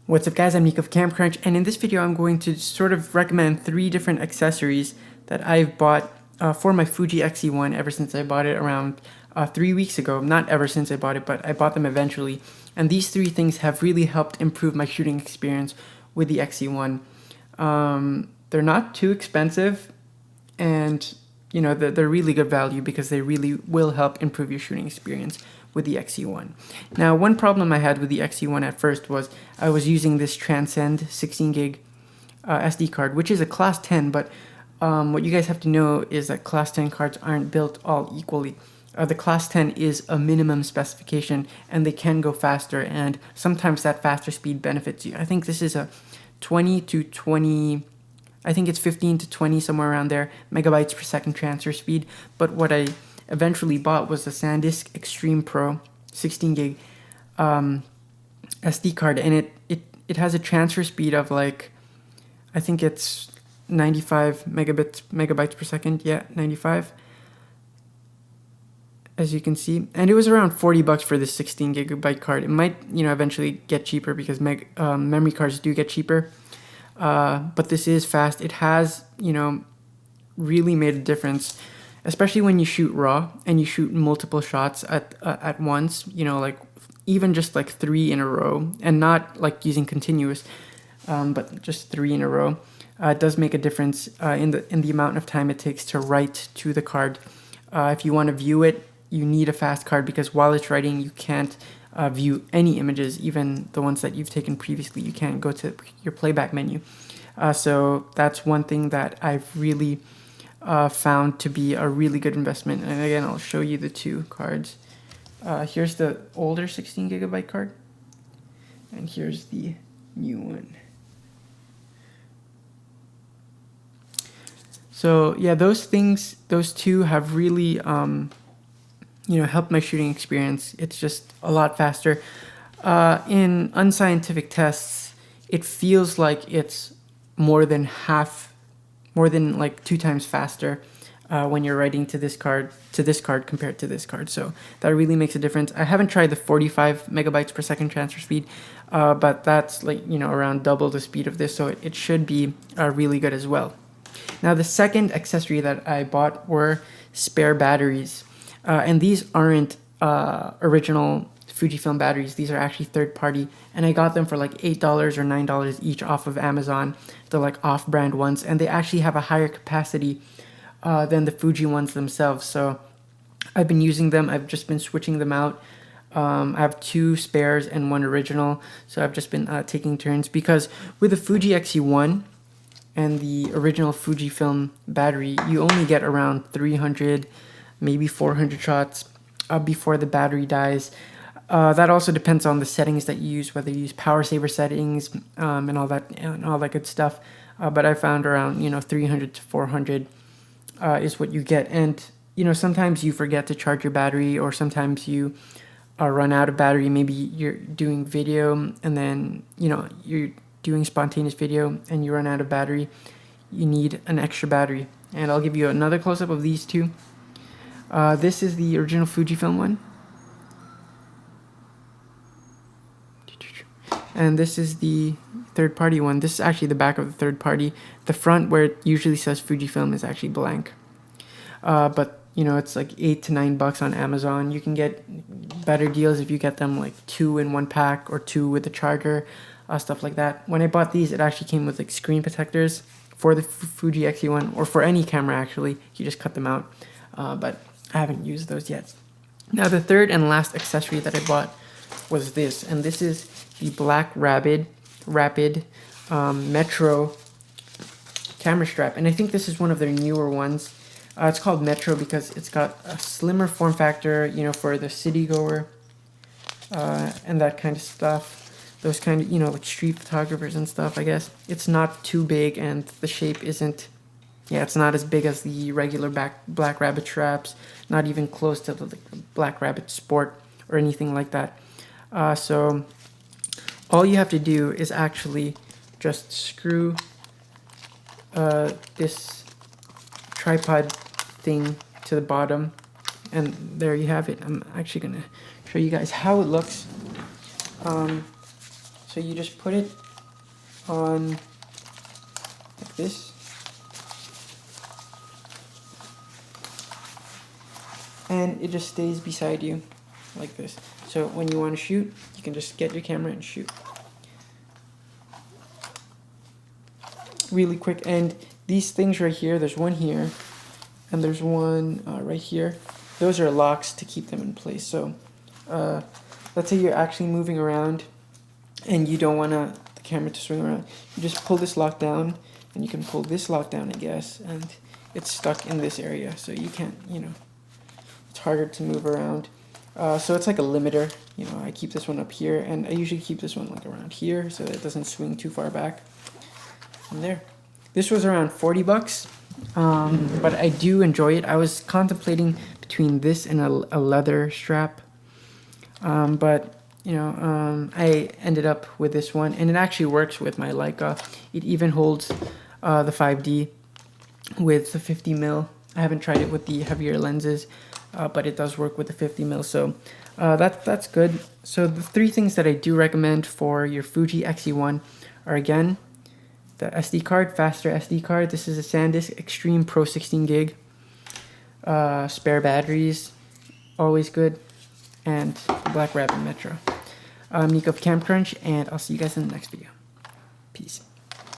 What's up guys, I'm Nico of CAMCRUNCH, and in this video I'm going to sort of recommend 3 different accessories that I've bought for my Fuji X-E1 ever since I bought it around 3 weeks ago. Not ever since I bought it, but I bought them eventually. And these 3 things have really helped improve my shooting experience with the X-E1. They're not too expensive, and you know, they're really good value because they really will help improve your shooting experience with the X-E1. Now, one problem I had with the X-E1 at first was I was using this Transcend 16 gig SD card, which is a class 10, but what you guys have to know is that class 10 cards aren't built all equally. The class 10 is a minimum specification, and they can go faster, and sometimes that faster speed benefits you. I think this is a 20 to 20, I think it's 15 to 20, somewhere around there, megabytes per second transfer speed. But what I eventually bought was the Sandisk Extreme Pro 16 gig SD card, and it has a transfer speed of like, I think it's 95 megabytes per second. Yeah, 95, as you can see. And it was around $40 for this 16 gigabyte card. It might, you know, eventually get cheaper because memory cards do get cheaper. But this is fast. It has, you know, really made a difference, especially when you shoot RAW and you shoot multiple shots at once, you know, like even just like 3 in a row, and not like using continuous, but just 3 in a row. It does make a difference in the amount of time it takes to write to the card. If you want to view it, you need a fast card, because while it's writing, you can't view any images, even the ones that you've taken previously. You can't go to your playback menu. So that's one thing that I've really found to be a really good investment. And again, I'll show you the 2 cards. Here's the older 16 gigabyte card, and here's the new one. So yeah, those 2 have really you know, helped my shooting experience. It's just a lot faster. In unscientific tests, it feels like it's more than like 2 times faster when you're writing to this card compared to this card. So that really makes a difference. I haven't tried the 45 megabytes per second transfer speed, but that's like, you know, around double the speed of this, so it should be really good as well. Now, the second accessory that I bought were spare batteries, and these aren't original Fujifilm batteries. These are actually third-party, and I got them for like $8 or $9 each off of Amazon. They're like off-brand ones, and they actually have a higher capacity than the Fuji ones themselves. So I've been using them. I've just been switching them out. I have 2 spares and 1 original, so I've just been taking turns, because with the Fuji X-E1 and the original Fujifilm battery, you only get around 300, maybe 400 shots before the battery dies. That also depends on the settings that you use, whether you use power saver settings and all that good stuff. But I found around, you know, 300 to 400 is what you get. And you know, sometimes you forget to charge your battery, or sometimes you run out of battery. Maybe you're doing video, and then, you know, you're doing spontaneous video and you run out of battery. You need an extra battery. And I'll give you another close-up of these 2. This is the original Fujifilm one, and this is the third-party one. This is actually the back of the third party. The front, where it usually says Fujifilm, is actually blank. But you know, it's like $8 to $9 on Amazon. You can get better deals if you get them like 2 in 1 pack, or 2 with the charger, stuff like that. When I bought these, it actually came with like screen protectors for the Fuji X-E1, or for any camera actually. You just cut them out, but I haven't used those yet. Now, the third and last accessory that I bought was this, and this is the BlackRapid Metro camera strap, and I think this is one of their newer ones. It's called Metro because it's got a slimmer form factor, you know, for the city goer and that kind of stuff. Those kind of, you know, like street photographers and stuff, I guess. It's not too big, and the shape isn't, yeah, it's not as big as the regular BlackRapid straps, not even close to the BlackRapid Sport or anything like that. So all you have to do is actually just screw this tripod thing to the bottom, and there you have it. I'm actually going to show you guys how it looks. So you just put it on like this. And it just stays beside you like this. So when you want to shoot, you can just get your camera and shoot. Really quick. And these things right here, there's one here and there's one right here. Those are locks to keep them in place. So let's say you're actually moving around and you don't want the camera to swing around. You just pull this lock down, and you can pull this lock down, I guess, and it's stuck in this area. So you can't, it's harder to move around. So it's like a limiter. I keep this one up here, and I usually keep this one like around here so that it doesn't swing too far back. And there. This was around 40 bucks, but I do enjoy it. I was contemplating between this and a leather strap, but I ended up with this one, and it actually works with my Leica. It even holds the 5D with the 50mm. I haven't tried it with the heavier lenses, but it does work with the 50mm, so that's good. So the three things that I do recommend for your Fuji X-E1 are, again, the SD card, faster SD card. This is a Sandisk Extreme Pro 16 gig. Spare batteries, always good. And BlackRapid Metro. I'm Nico of CAMCRUNCH, and I'll see you guys in the next video. Peace.